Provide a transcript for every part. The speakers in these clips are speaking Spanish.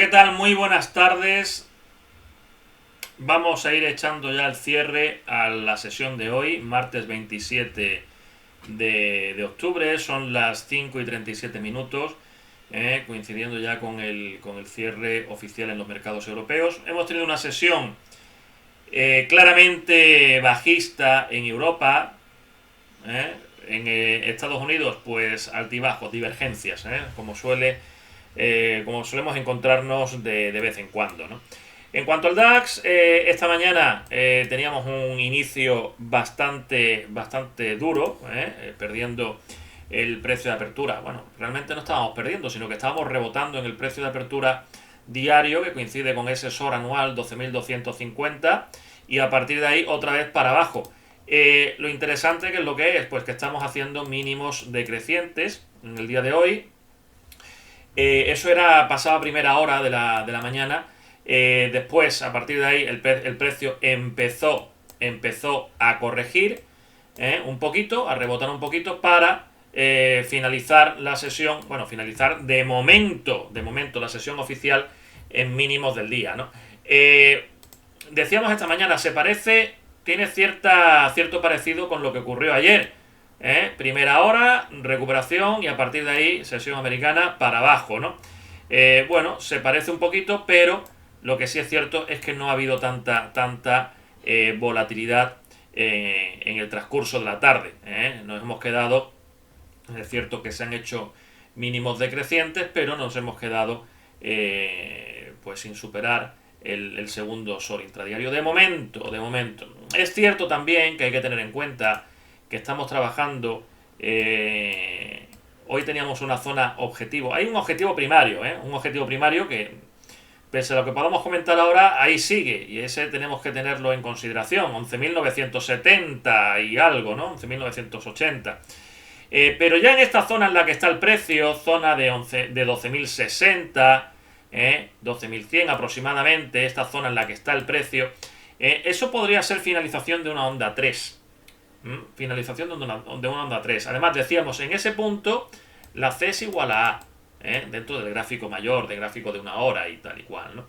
¿qué tal? Muy buenas tardes. Vamos a ir echando ya el cierre a la sesión de hoy, martes 27 de octubre. Son las 5:37 minutos, coincidiendo ya con el cierre oficial en los mercados europeos. Hemos tenido una sesión claramente bajista en Europa. En Estados Unidos, pues altibajos, divergencias, como solemos encontrarnos de vez en cuando, ¿no? En cuanto al DAX, esta mañana teníamos un inicio bastante duro, perdiendo el precio de apertura. Bueno, realmente no estábamos perdiendo, sino que estábamos rebotando en el precio de apertura diario, que coincide con ese SOR anual 12.250, y a partir de ahí otra vez para abajo. Lo interesante que es lo que es, pues que estamos haciendo mínimos decrecientes en el día de hoy. Eso era pasada primera hora de la mañana. Después, a partir de ahí, el precio empezó a corregir un poquito, a rebotar un poquito para finalizar la sesión, bueno, finalizar de momento la sesión oficial en mínimos del día, ¿no? Decíamos esta mañana, tiene cierto parecido con lo que ocurrió ayer. Primera hora, recuperación y a partir de ahí sesión americana para abajo, ¿no? Bueno, se parece un poquito, pero lo que sí es cierto es que no ha habido tanta volatilidad en el transcurso de la tarde. Nos hemos quedado, es cierto que se han hecho mínimos decrecientes, pero nos hemos quedado pues sin superar el segundo SOR intradiario de momento. Es cierto también que hay que tener en cuenta que estamos trabajando. Hoy teníamos una zona objetivo. Hay un objetivo primario, que, pese a lo que podamos comentar ahora, ahí sigue. Y ese tenemos que tenerlo en consideración. 11.970 y algo, ¿no? 11.980. Pero ya en esta zona en la que está el precio, zona de 12.060, 12.100 aproximadamente, esta zona en la que está el precio, eso podría ser finalización de una onda 3. Finalización de una onda 3. Además, decíamos, en ese punto la C es igual a A, dentro del gráfico mayor, del gráfico de una hora y tal y cual, ¿no?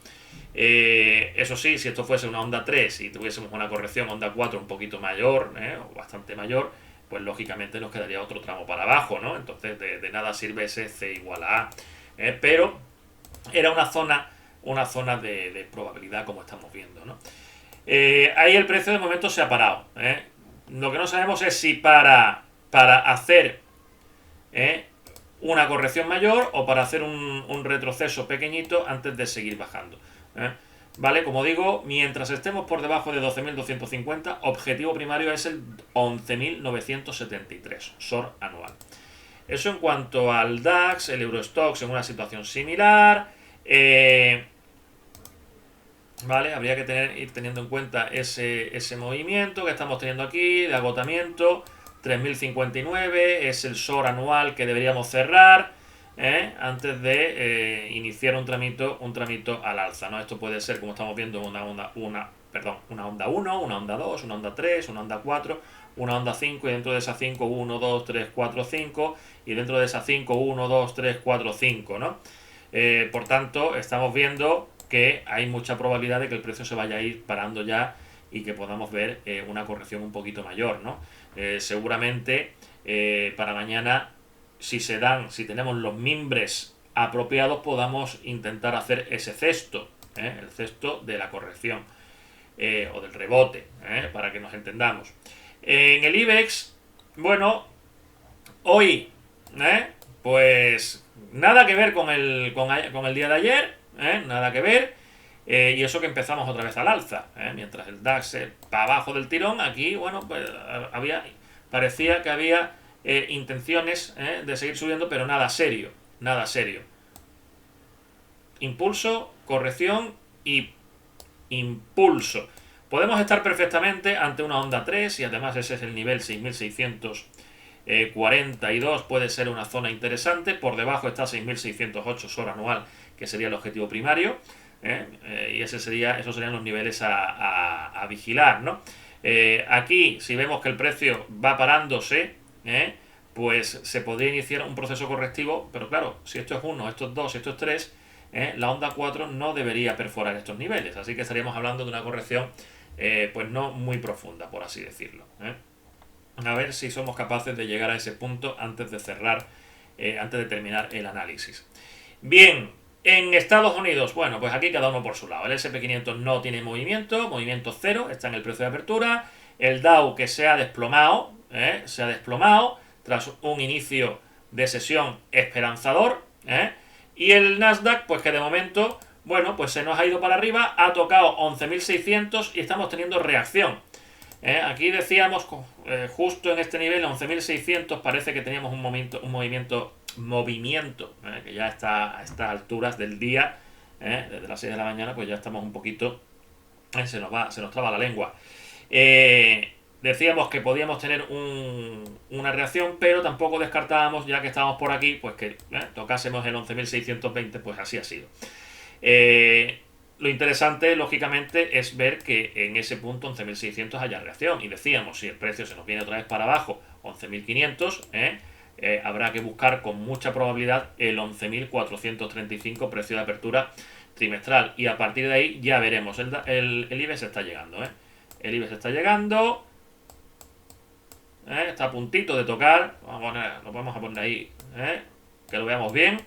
Eso sí, si esto fuese una onda 3 y tuviésemos una corrección onda 4 un poquito mayor, o bastante mayor, pues lógicamente nos quedaría otro tramo para abajo, ¿no? Entonces de nada sirve ese C igual a A. Pero era una zona de probabilidad, como estamos viendo, ¿no? Ahí el precio de momento se ha parado. Lo que no sabemos es si para hacer una corrección mayor o para hacer un retroceso pequeñito antes de seguir bajando. Vale, como digo, mientras estemos por debajo de 12.250, objetivo primario es el 11.973 SOR anual. Eso en cuanto al DAX, el Eurostoxx en una situación similar. Vale, habría que ir teniendo en cuenta ese movimiento que estamos teniendo aquí de agotamiento. 3.059 es el SOR anual que deberíamos cerrar antes de iniciar un tramito al alza, ¿no? Esto puede ser, como estamos viendo, una onda 1, una onda 2, una onda 3, una onda 4, una onda 5, y dentro de esa 5, 1, 2, 3, 4, 5, y dentro de esa 5, 1, 2, 3, 4, 5, ¿no? Por tanto, estamos viendo que hay mucha probabilidad de que el precio se vaya a ir parando ya y que podamos ver una corrección un poquito mayor, ¿no? Seguramente para mañana, si tenemos los mimbres apropiados, podamos intentar hacer ese cesto, el cesto de la corrección o del rebote, para que nos entendamos. En el IBEX, bueno, hoy, pues nada que ver con el día de ayer, nada que ver. Y eso que empezamos otra vez al alza, mientras el DAX para abajo del tirón. Aquí, bueno, pues parecía que había intenciones de seguir subiendo, pero nada serio. Impulso, corrección y impulso. Podemos estar perfectamente ante una onda 3 y además ese es el nivel 6.642, puede ser una zona interesante. Por debajo está 6.608 SOR anual, que sería el objetivo primario. Y esos serían los niveles a vigilar, ¿no? Aquí, si vemos que el precio va parándose, pues se podría iniciar un proceso correctivo, pero claro, si esto es 1, esto es 2, esto es 3, la onda 4 no debería perforar estos niveles, así que estaríamos hablando de una corrección pues no muy profunda, por así decirlo. A ver si somos capaces de llegar a ese punto antes de cerrar, antes de terminar el análisis. Bien, en Estados Unidos, bueno, pues aquí cada uno por su lado. El SP500 no tiene movimiento cero, está en el precio de apertura. El Dow, que se ha desplomado tras un inicio de sesión esperanzador. Y el Nasdaq, pues que de momento, bueno, pues se nos ha ido para arriba, ha tocado 11.600 y estamos teniendo reacción. Aquí decíamos, justo en este nivel, 11.600, parece que teníamos un movimiento, que ya está a estas alturas del día, desde las 6 de la mañana, pues ya estamos un poquito, se nos traba la lengua. Decíamos que podíamos tener una reacción, pero tampoco descartábamos, ya que estábamos por aquí, pues que tocásemos el 11.620, pues así ha sido. Lo interesante, lógicamente, es ver que en ese punto 11.600 haya reacción. Y decíamos, si el precio se nos viene otra vez para abajo, 11.500, habrá que buscar con mucha probabilidad el 11.435 precio de apertura trimestral. Y a partir de ahí ya veremos. El IBEX está llegando. El IBEX está llegando. Está a puntito de tocar. Lo vamos a poner ahí, que lo veamos bien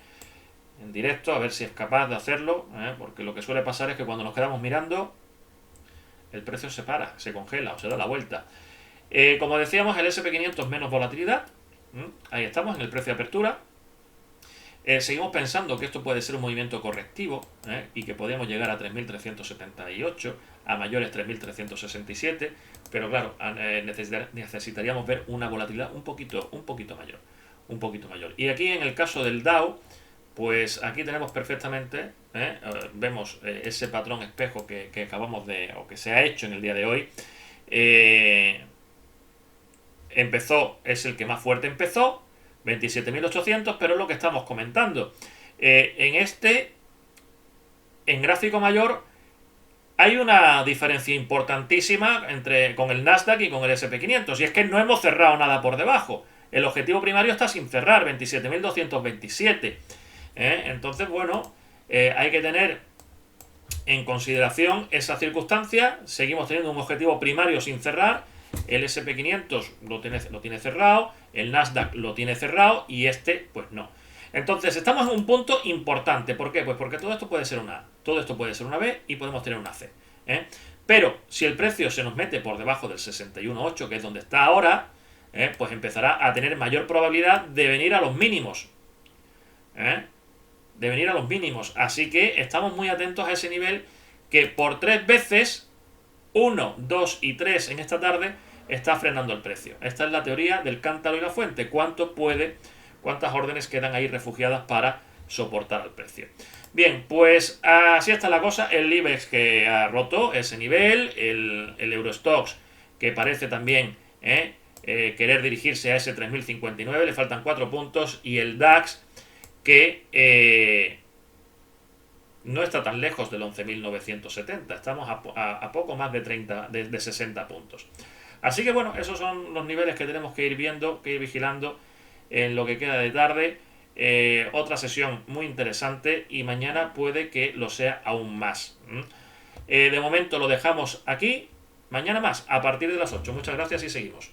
en directo, a ver si es capaz de hacerlo, porque lo que suele pasar es que cuando nos quedamos mirando, el precio se para, se congela o se da la vuelta. Como decíamos, el SP500 menos volatilidad, ahí estamos en el precio de apertura. Seguimos pensando que esto puede ser un movimiento correctivo, y que podríamos llegar a 3.378, a mayores 3.367, pero claro, necesitaríamos ver una volatilidad un poquito mayor. Y aquí en el caso del Dow, pues aquí tenemos perfectamente, vemos ese patrón espejo que acabamos de, o que se ha hecho en el día de hoy. Es el que más fuerte empezó, 27.800, pero es lo que estamos comentando. En gráfico mayor, hay una diferencia importantísima con el Nasdaq y con el SP500, y es que no hemos cerrado nada por debajo. El objetivo primario está sin cerrar, 27.227. Entonces, bueno, hay que tener en consideración esa circunstancia. Seguimos teniendo un objetivo primario sin cerrar. El SP500 lo tiene cerrado, el Nasdaq lo tiene cerrado y este, pues no. Entonces, estamos en un punto importante. ¿Por qué? Pues porque todo esto puede ser una A, todo esto puede ser una B y podemos tener una C. Pero si el precio se nos mete por debajo del 61.8, que es donde está ahora, pues empezará a tener mayor probabilidad de venir a los mínimos. Así que estamos muy atentos a ese nivel que por 3 veces, 1, 2 y 3 en esta tarde, está frenando el precio. Esta es la teoría del cántaro y la fuente. ¿Cuántas órdenes quedan ahí refugiadas para soportar al precio? Bien, pues así está la cosa. El IBEX que ha roto ese nivel, el Eurostoxx que parece también querer dirigirse a ese 3.059, le faltan 4 puntos, y el DAX que no está tan lejos del 11.970, estamos a poco más de 60 puntos. Así que bueno, esos son los niveles que tenemos que ir viendo, que ir vigilando en lo que queda de tarde. Otra sesión muy interesante y mañana puede que lo sea aún más. De momento lo dejamos aquí, mañana más, a partir de las 8. Muchas gracias y seguimos.